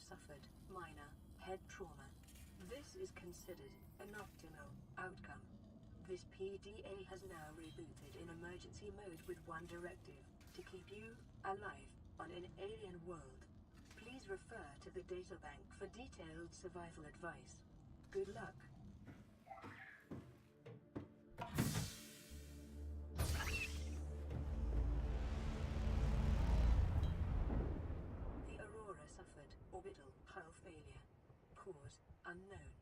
suffered minor head trauma. This is considered an optimal outcome. This PDA has now rebooted in emergency mode with one directive: to keep you alive on an alien world. Please refer to the databank for detailed survival advice. Good luck. The Aurora suffered orbital hull failure. Cause unknown.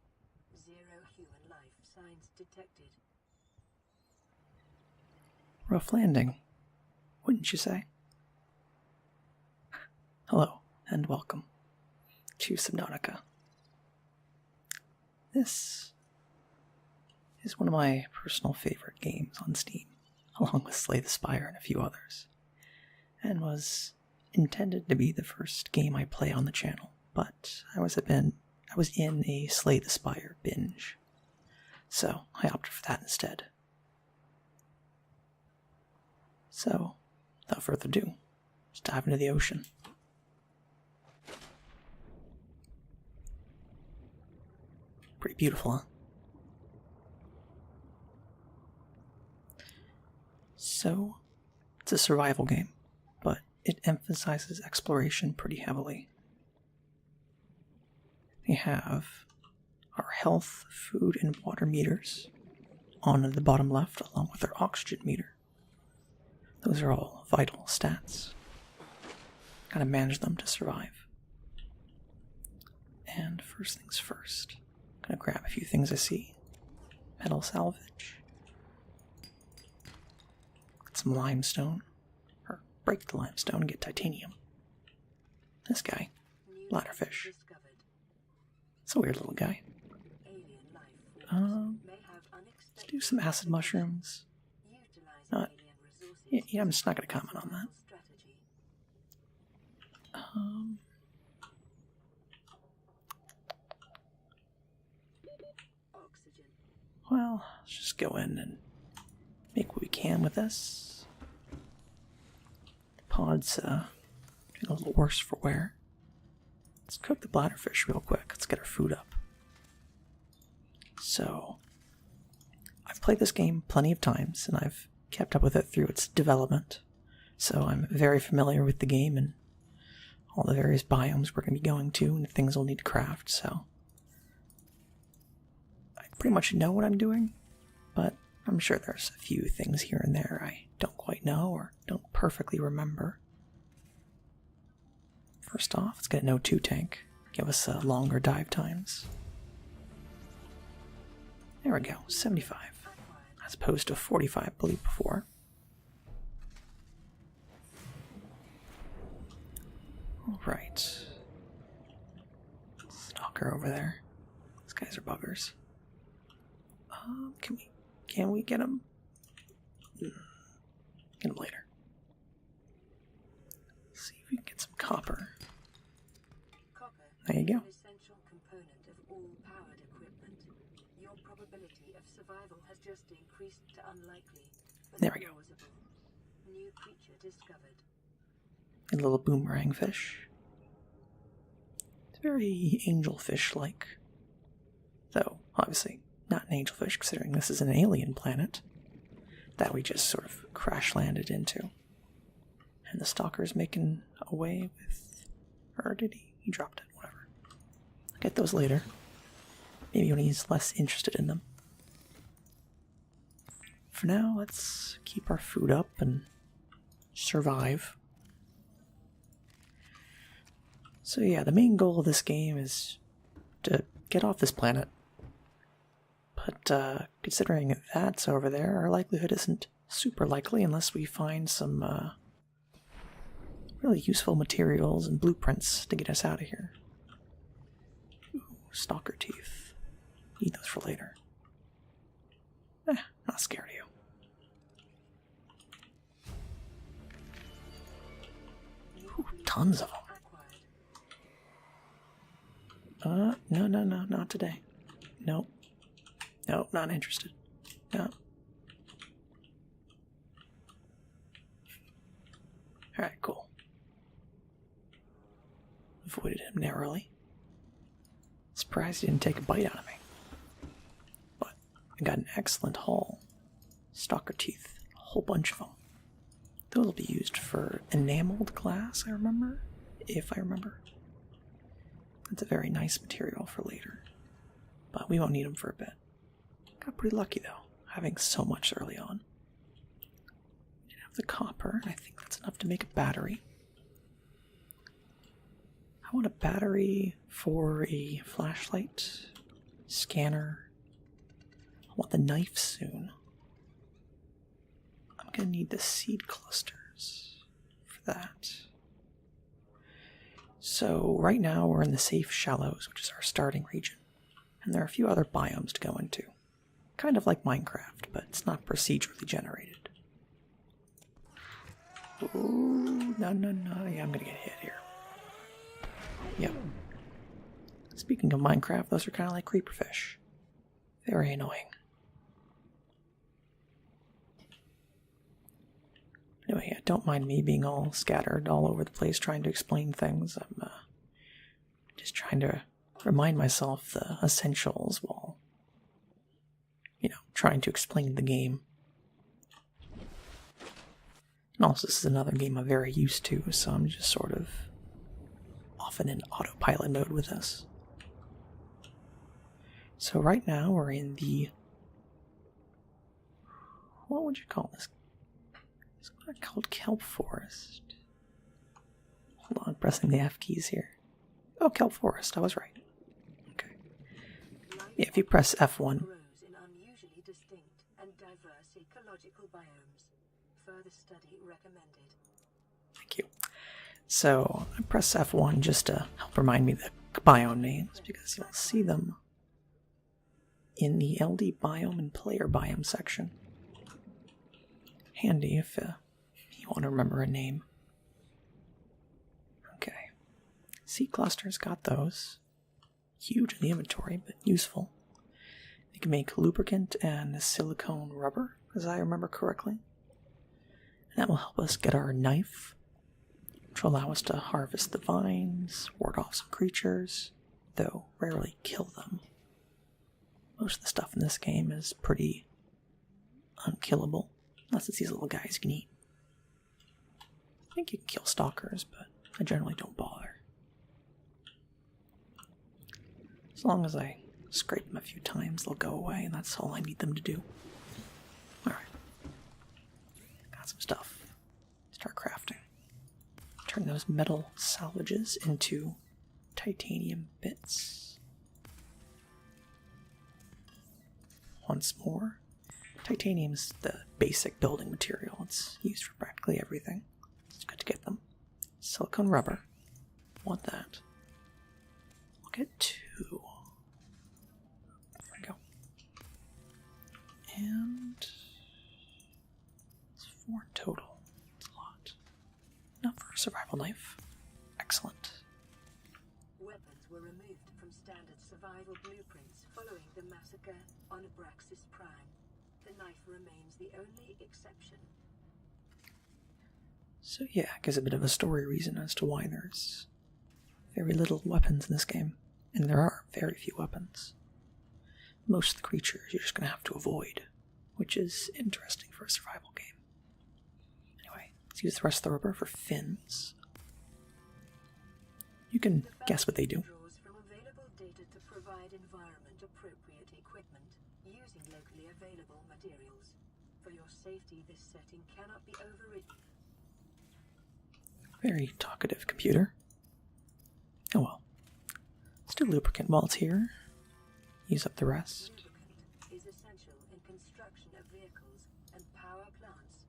0 human life signs detected. Rough landing, wouldn't you say? Hello, and welcome to Subnautica. This is one of my personal favorite games on Steam, along with Slay the Spire and a few others, and was intended to be the first game I play on the channel, but I was in a Slay the Spire binge, so I opted for that instead. So, without further ado, let's dive into the ocean. Pretty beautiful, huh? So, it's a survival game, but it emphasizes exploration pretty heavily. We have our health, food, and water meters on the bottom left, along with our oxygen meter. Those are all vital stats. Gotta manage them to survive. And first things first, gonna grab a few things I see. Metal salvage. Get some limestone. Or break the limestone and get titanium. This guy, bladderfish. It's a weird little guy. Let's do some acid mushrooms. Yeah, I'm just not going to comment on that. Well, let's just go in and make what we can with this. The pod's getting a little worse for wear. Let's cook the bladderfish real quick. Let's get our food up. So, I've played this game plenty of times, and I've kept up with it through its development, so I'm very familiar with the game and all the various biomes we're going to be going to and the things we'll need to craft, so I pretty much know what I'm doing, but I'm sure there's a few things here and there I don't quite know or don't perfectly remember. First off, let's get an O2 tank, give us longer dive times. There we go, 75. As opposed to 45, I believe, before. Alright. Stalker over there. These guys are buggers. Can we get him? Get him later. Let's see if we can get some copper. There you go. Essential component of all powered equipment. Your probability of survival has just increased to unlikely. There we go. New creature discovered. A little boomerang fish. It's very angelfish-like. Though, obviously, not an angelfish, considering this is an alien planet that we just sort of crash-landed into. And the stalker's making away with... Or did he? He dropped it, whatever. I'll get those later. Maybe when he's less interested in them. For now, let's keep our food up and survive. So yeah, the main goal of this game is to get off this planet. But considering that's over there, our likelihood isn't super likely unless we find some really useful materials and blueprints to get us out of here. Ooh, stalker teeth. Need those for later. Not scared of you. Ooh, tons of them. No, not today. Nope. Nope, not interested. No. Alright, cool. Avoided him narrowly. Surprised he didn't take a bite out of me. But I got an excellent haul. Stalker teeth, a whole bunch of them. Those will be used for enameled glass, I remember. If I remember. That's a very nice material for later. But we won't need them for a bit. Got pretty lucky though, having so much early on. We have the copper, and I think that's enough to make a battery. I want a battery for a flashlight, scanner. I want the knife soon. I'm gonna need the seed clusters for that. So right now we're in the safe shallows, which is our starting region. And there are a few other biomes to go into. Kind of like Minecraft, but it's not procedurally generated. Ooh, no. Yeah, I'm gonna get hit here. Yep. Speaking of Minecraft, those are kind of like creeper fish. Very annoying. Anyway, yeah, don't mind me being all scattered all over the place trying to explain things. I'm just trying to remind myself the essentials while, trying to explain the game. And also, this is another game I'm very used to, so I'm just sort of often in autopilot mode with this. So right now we're in the... what would you call this? It's called kelp forest. Hold on, pressing the F keys here. Oh, kelp forest, I was right. Okay. Yeah, if you press F1. Grows in unusually distinct and diverse ecological biomes. Further study recommended. Thank you. So I press F1 just to help remind me the biome names, because you'll see them in the LD biome and player biome section. Handy if you want to remember a name. Okay. Seed clusters, got those. Huge in the inventory, but useful. They can make lubricant and silicone rubber, as I remember correctly. And that will help us get our knife, which will allow us to harvest the vines, ward off some creatures, though rarely kill them. Most of the stuff in this game is pretty unkillable, unless it's these little guys you can eat. I think you can kill stalkers, but I generally don't bother. As long as I scrape them a few times, they'll go away, and that's all I need them to do. Alright. Got some stuff. Start crafting. Turn those metal salvages into titanium bits. Once more. Titanium's the basic building material. It's used for practically everything. It's good to get them. Silicone rubber. Want that. We'll get 2. There we go. And it's 4 in total. It's a lot. Enough for a survival knife. Excellent. Weapons were removed from standard survival blueprints following the massacre on Abraxas Prime. The knife remains the only exception. So yeah, gives a bit of a story reason as to why there's very little weapons in this game. And there are very few weapons. Most of the creatures you're just going to have to avoid, which is interesting for a survival game. Anyway, let's use the rest of the rubber for fins. You can guess what they do. Draws from available data to provide environment-appropriate equipment using locally available materials. For your safety, this setting cannot be overridden. Very talkative computer. Oh well. Let's do lubricant while it's here. Use up the rest. Lubricant is essential in construction of vehicles and power plants.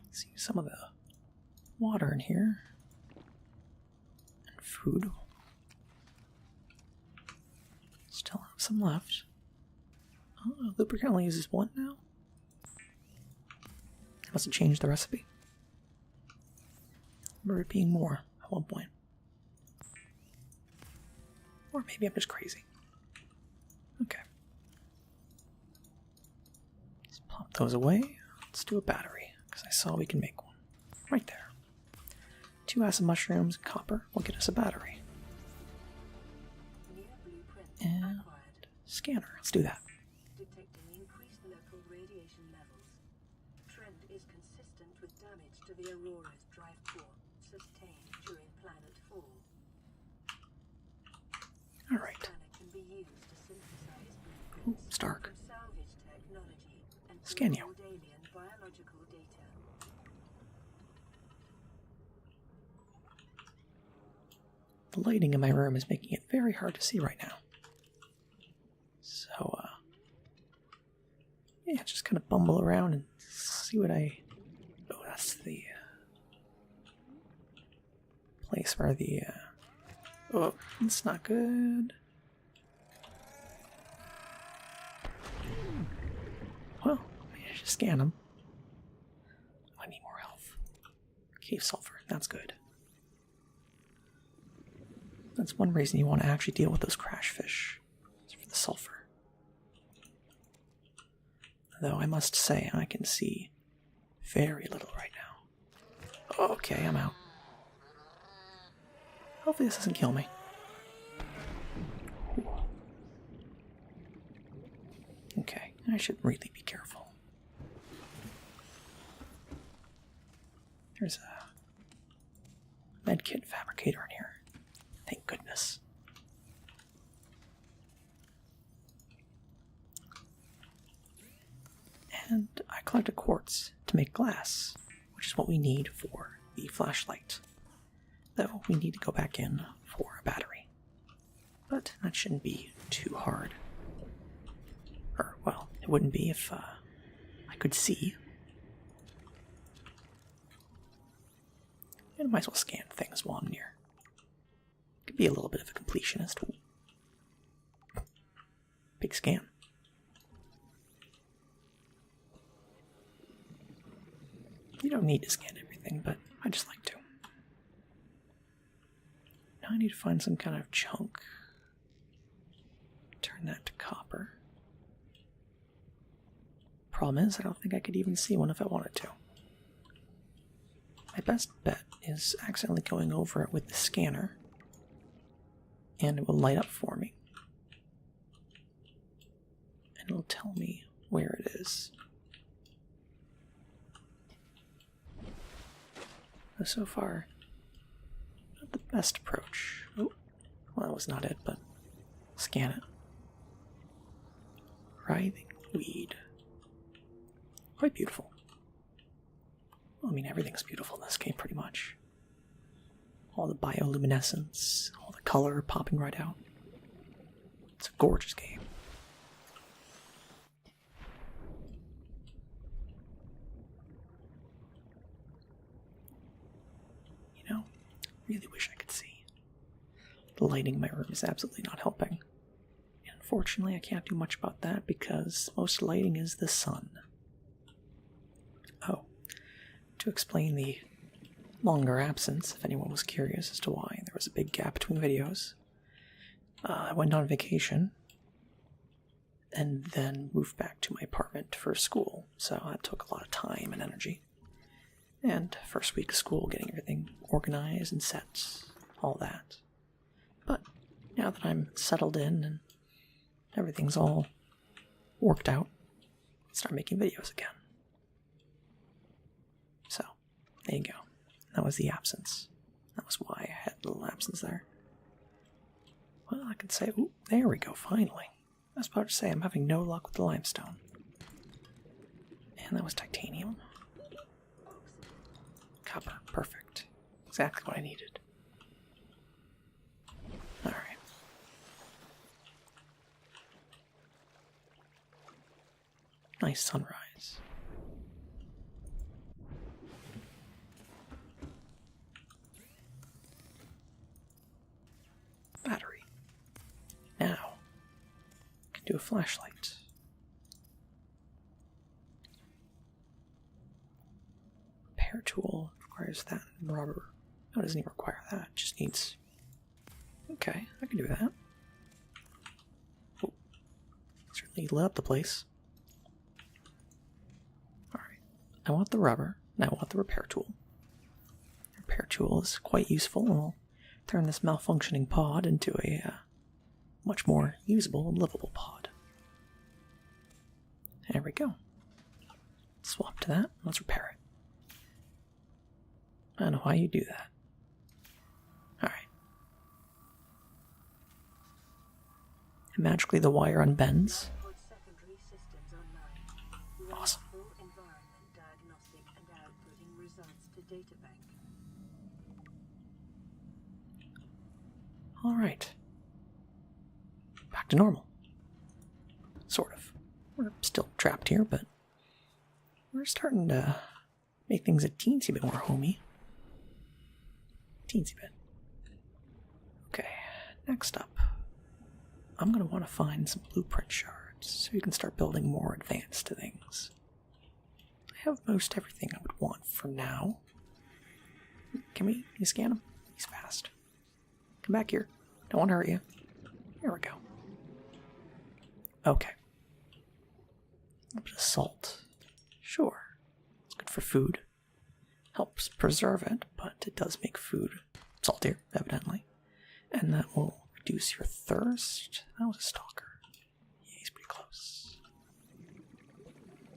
Let's use some of the water in here. And food. Still have some left. Oh, lubricant only uses 1 now? Must have changed the recipe. Remember it being more at one point. Or maybe I'm just crazy. Okay. Let's pop those away. Let's do a battery, because I saw we can make one. Right there. 2 acid mushrooms and copper will get us a battery. Scanner. Let's do that. Detecting increased local radiation levels. Trend is consistent with damage to the Aurora's drive core sustained during planet fall. Alright. Scanner can be used to synthesize Ooh, blueprints Stark. from salvage technology and Scan you. old alien biological data. The lighting in my room is making it very hard to see right now. So, yeah, just kind of bumble around and see what I... Oh, that's the place where the... Oh, it's not good. Well, I should scan them. I need more health. Cave sulfur, that's good. That's one reason you want to actually deal with those crash fish. It's for the sulfur. Though I must say, I can see very little right now. Okay, I'm out. Hopefully this doesn't kill me. Ooh. Okay, I should really be careful. There's a medkit fabricator in here. Thank goodness. And I collected quartz to make glass, which is what we need for the flashlight. Though we need to go back in for a battery. But that shouldn't be too hard. Or, well, it wouldn't be if I could see. And I might as well scan things while I'm near. Could be a little bit of a completionist. Ooh. Big scan. You don't need to scan everything, but I just like to. Now I need to find some kind of chunk. Turn that to copper. Problem is, I don't think I could even see one if I wanted to. My best bet is accidentally going over it with the scanner, and it will light up for me. And it'll tell me where it is. So far, not the best approach. Oh, well, that was not it, but scan it. Writhing weed. Quite beautiful. Well, I mean, everything's beautiful in this game, pretty much. All the bioluminescence, all the color popping right out. It's a gorgeous game. You know, really wish I could see. The lighting in my room is absolutely not helping. And unfortunately, I can't do much about that because most lighting is the sun. Oh, to explain the longer absence, if anyone was curious as to why there was a big gap between videos, I went on vacation and then moved back to my apartment for school, so that took a lot of time and energy. And first week of school, getting everything organized and set, all that. But now that I'm settled in and everything's all worked out, I'll start making videos again. So, there you go. That was the absence. That was why I had a little absence there. Well, I can say, ooh, there we go, finally. I was about to say, I'm having no luck with the limestone. And that was titanium. Copper, perfect. Exactly what I needed. Alright. Nice sunrise. Battery. Now, I can do a flashlight. Repair tool requires that rubber. No, it doesn't even require that. It just needs... Okay, I can do that. Oh, certainly lit up the place. Alright, I want the rubber. Now I want the repair tool. The repair tool is quite useful and will turn this malfunctioning pod into a much more usable and livable pod. There we go. Swap to that. Let's repair it. I don't know why you do that. Alright. And magically the wire unbends. Awesome. Alright. Back to normal. Sort of. We're still trapped here, but we're starting to make things a teensy bit more homey. Teensy bit. Okay, next up, I'm going to want to find some blueprint shards so you can start building more advanced things. I have most everything I would want for now. Can you scan him? He's fast. Come back here. Don't want to hurt you. Here we go. Okay. A bit of salt. Sure. It's good for food. Helps preserve it, but it does make food saltier, evidently. And that will reduce your thirst. That was a stalker. Yeah, he's pretty close.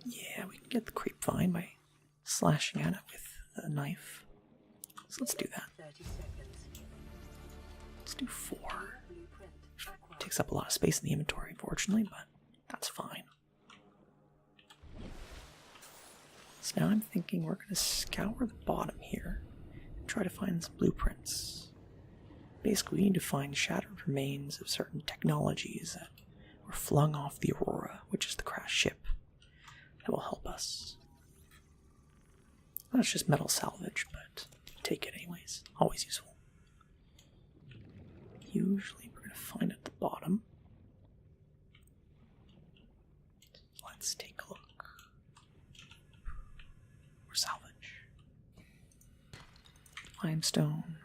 Yeah, we can get the creep vine by slashing at it with a knife. So let's do that. Let's do 4. Takes up a lot of space in the inventory, unfortunately, but that's fine. So now I'm thinking we're going to scour the bottom here and try to find some blueprints. Basically, we need to find shattered remains of certain technologies that were flung off the Aurora, which is the crashed ship. That will help us. That's just metal salvage, but take it anyways. Always useful. Usually we're going to find it at the bottom. Let's take a look. Or salvage. Limestone.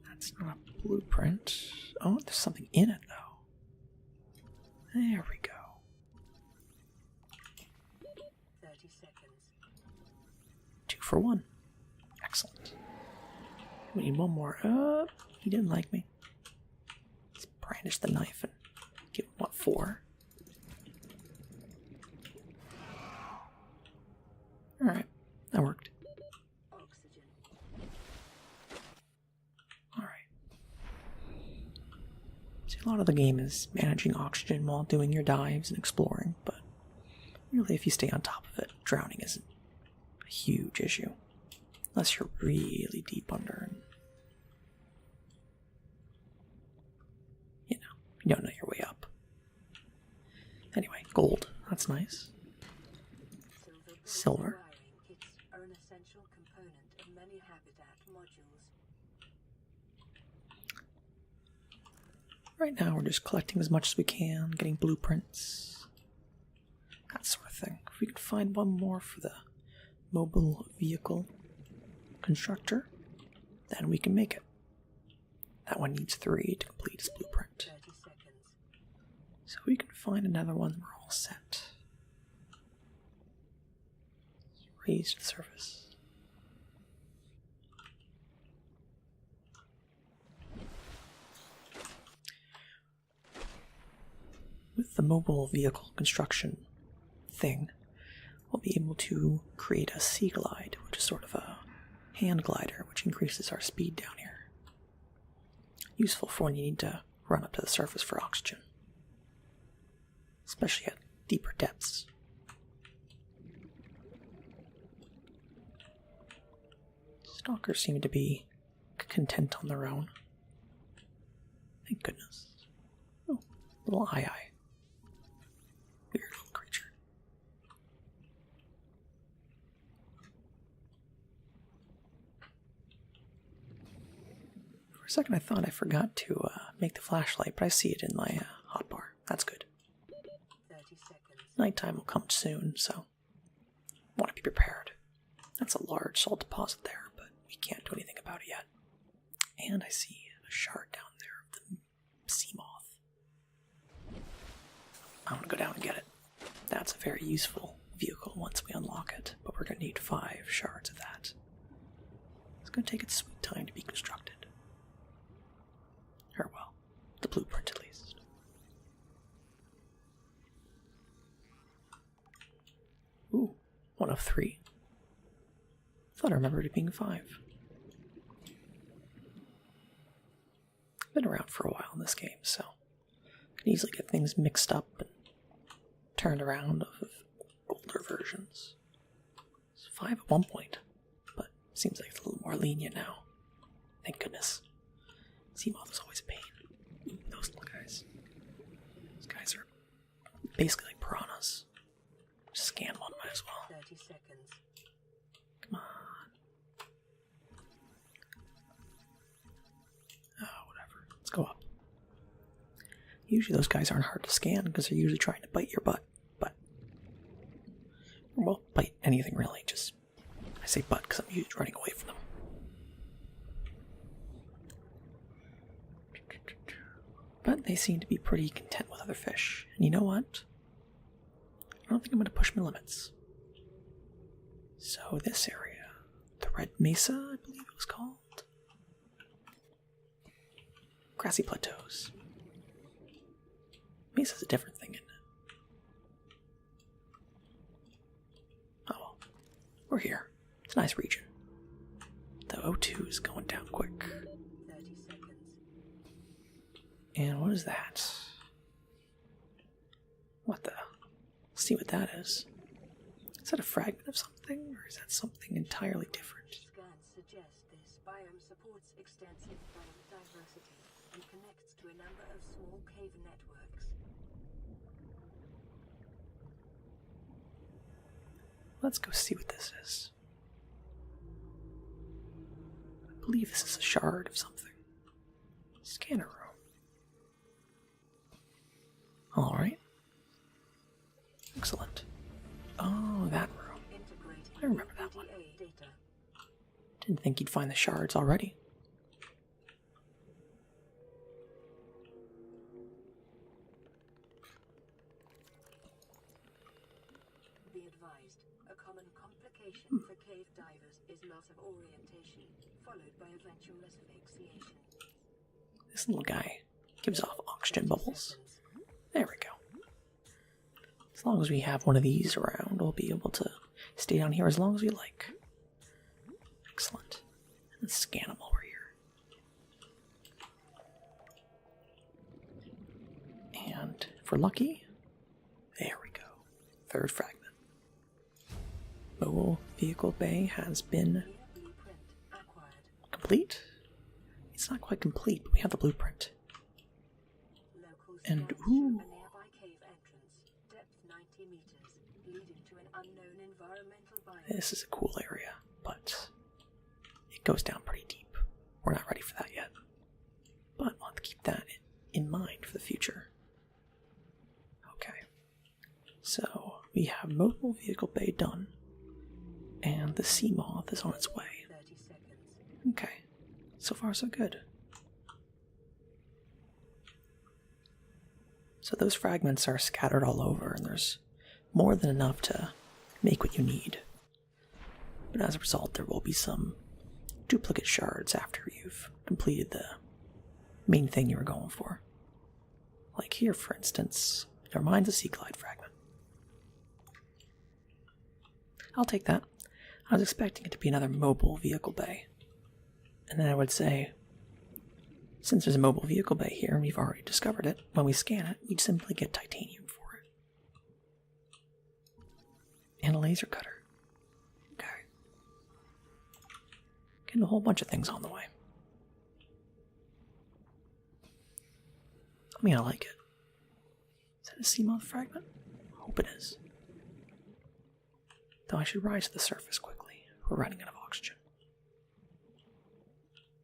That's not a blueprint. Oh, there's something in it, though. There we go. 30 seconds. 2 for 1. Excellent. We need one more. He didn't like me. Let's brandish the knife and give him, what, 4? Alright, that worked. Oxygen. Alright. See, a lot of the game is managing oxygen while doing your dives and exploring, but really if you stay on top of it, drowning isn't a huge issue. Unless you're really deep under and, you don't know your way up. Anyway, gold. That's nice. Silver. Kits are an essential component of many habitat modules. Right now we're just collecting as much as we can, getting blueprints, that sort of thing. If we could find one more for the mobile vehicle constructor, then we can make it. That one needs 3 to complete its blueprint. 30 seconds. So we can find another one and we're all set. Raise to the surface. With the mobile vehicle construction thing, we'll be able to create a sea glide, which is sort of a hand glider, which increases our speed down here. Useful for when you need to run up to the surface for oxygen, especially at deeper depths. Stalkers seem to be content on their own. Thank goodness. Oh, little eye. Weird little creature. For a second I thought I forgot to make the flashlight, but I see it in my hotbar. That's good. 30 seconds. Nighttime will come soon, so want to be prepared. That's a large salt deposit there, but we can't do anything about it yet. And I see a shard down there of the sea moth. I'm gonna go down and get it. That's a very useful vehicle once we unlock it, but we're gonna need 5 shards of that. It's going to take its sweet time to be constructed. Or, well, the blueprint at least. Ooh, 1 of 3. Thought I remembered it being 5. Been around for a while in this game, so I can easily get things mixed up and turned around of older versions. It's 5 at one point, but seems like it's a little more lenient now. Thank goodness. Seamoth was always a pain. Ooh, those little guys. Those guys are basically like piranhas. Just scan one, might as well. 30 seconds. Come on. Oh, whatever. Let's go up. Usually those guys aren't hard to scan because they're usually trying to bite your butt. But, well, bite anything really. Just, I say butt because I'm usually running away from them. But they seem to be pretty content with other fish. And you know what? I don't think I'm going to push my limits. So this area, the Red Mesa, I believe it was called. Grassy plateaus. Mesa's a different thing, isn't it? Oh well, we're here. It's a nice region. The O2 is going down quick. 30 seconds. And what is that? What the? Let's see what that is. Is that a fragment of something, or is that something entirely different? Scans suggest this biome supports extensive biodiversity and connects to a number of small cave networks. Let's go see what this is. I believe this is a shard of something. Scanner room. Alright. Excellent. Oh, that room. I remember that one. Didn't think you'd find the shards already. Be advised, a common complication for cave divers is loss of orientation, followed by eventual asphyxiation. This little guy gives off oxygen bubbles. There we go. As long as we have one of these around, we'll be able to stay down here as long as we like. Excellent. And scan them over here. And if we're lucky, there we go. 3rd fragment. Mobile vehicle bay has been complete. It's not quite complete, but we have the blueprint. And ooh. This is a cool area, but it goes down pretty deep. We're not ready for that yet. But I'll have to keep that in mind for the future. Okay. So, we have mobile vehicle bay done. And the sea moth is on its way. 30 seconds. Okay. So far, so good. So those fragments are scattered all over, and there's more than enough to make what you need. But as a result, there will be some duplicate shards after you've completed the main thing you were going for. Like here, for instance, never mind the sea glide fragment. I'll take that. I was expecting it to be another mobile vehicle bay. And then I would say, since there's a mobile vehicle bay here and we've already discovered it, when we scan it, we'd simply get titanium for it. And a laser cutter. Okay. Getting a whole bunch of things on the way. I mean, I like it. Is that a seamoth fragment? I hope it is. Though I should rise to the surface quickly. We're running out of oxygen.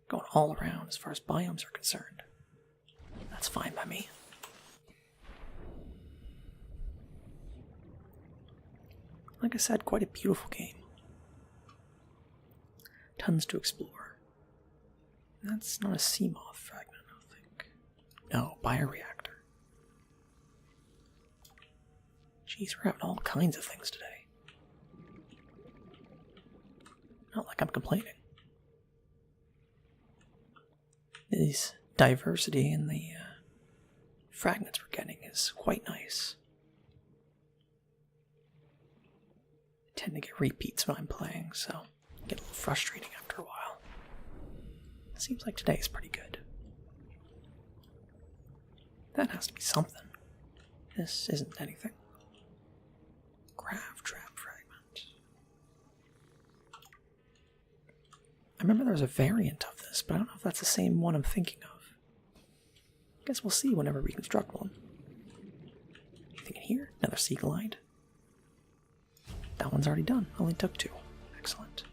Going all around as far as biomes are concerned. That's fine by me. Like I said, quite a beautiful game. Tons to explore. That's not a seamoth fragment, I don't think. No, bioreactor. Jeez, we're having all kinds of things today. Not like I'm complaining. This diversity in the fragments we're getting is quite nice. I tend to get repeats when I'm playing, so it get a little frustrating after a while. Seems like today's pretty good. That has to be something. This isn't anything. Grav trap fragment. I remember there was a variant of this, but I don't know if that's the same one I'm thinking of. Guess we'll see whenever we construct one. Anything in here? Another sea glide. That one's already done. Only took 2. Excellent.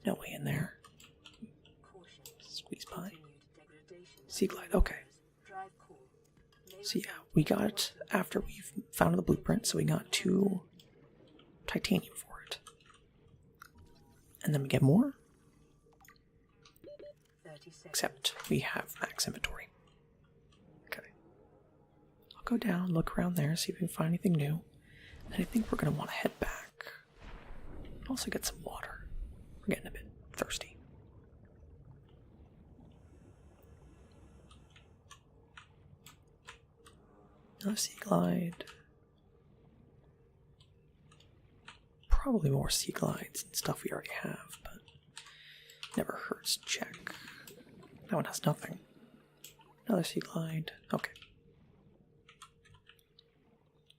No way in there. Squeeze by. Sea glide, okay. So yeah, we got it after we've found the blueprint, so we got 2 titanium for it. And then we get more. Except we have max inventory. Okay. I'll go down, look around there, see if we can find anything new. And I think we're going to want to head back. Also get some water. We're getting a bit thirsty. Another sea glide. Probably more sea glides and stuff we already have, but never hurts to check. That one has nothing. Another sea glide. Okay.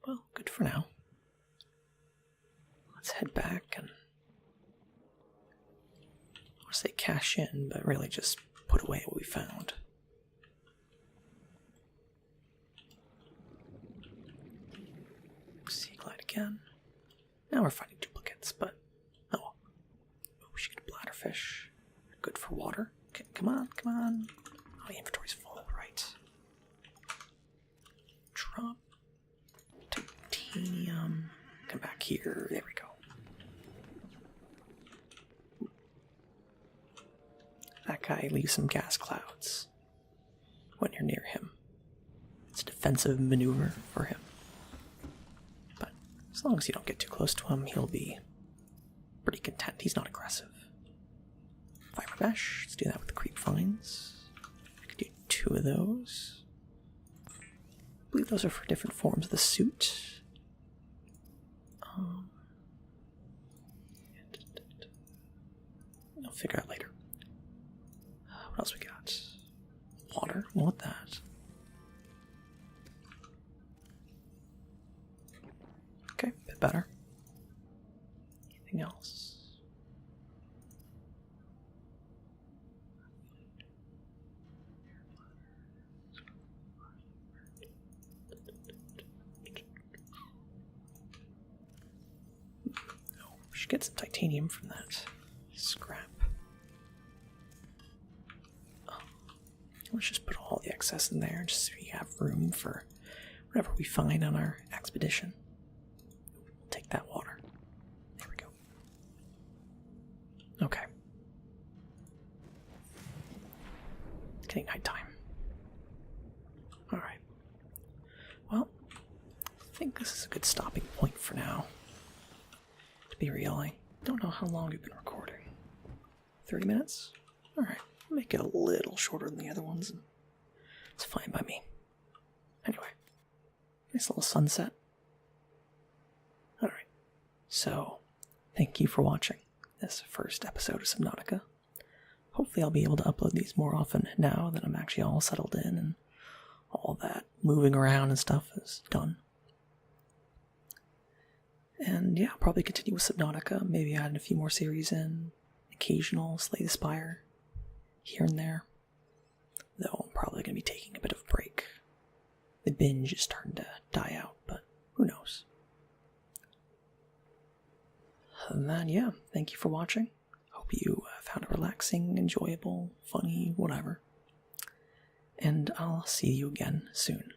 Well, good for now. Let's head back and I want to say cash in, but really just put away what we found. Sea glide again. Now we're finding duplicates, but oh, we should get a bladderfish. Good for water. Okay, come on, come on. Oh, the inventory's full, right? Drop titanium. Come back here. There we go. That guy leaves some gas clouds when you're near him. It's a defensive maneuver for him. But as long as you don't get too close to him, he'll be pretty content. He's not aggressive. Fiber mesh. Let's do that with the creep vines. I could do 2 of those. I believe those are for different forms of the suit. I'll figure out later. What else we got? Water. Want that. Okay, bit better. Anything else? Oh, we should get some titanium from that scrap. Let's just put all the excess in there just so we have room for whatever we find on our expedition. We'll take that water. There we go. Okay. It's getting nighttime. Alright. Well, I think this is a good stopping point for now. To be real, I don't know how long we've been recording. 30 minutes? Alright. Make it a little shorter than the other ones, and it's fine by me. Anyway, nice little sunset. Alright, so thank you for watching this first episode of Subnautica. Hopefully I'll be able to upload these more often now that I'm actually all settled in and all that moving around and stuff is done. And yeah, I'll probably continue with Subnautica, maybe add a few more series in, occasional Slay the Spire. Here and there, though I'm probably going to be taking a bit of a break. The binge is starting to die out, but who knows. Other than that, yeah, thank you for watching. Hope you found it relaxing, enjoyable, funny, whatever. And I'll see you again soon.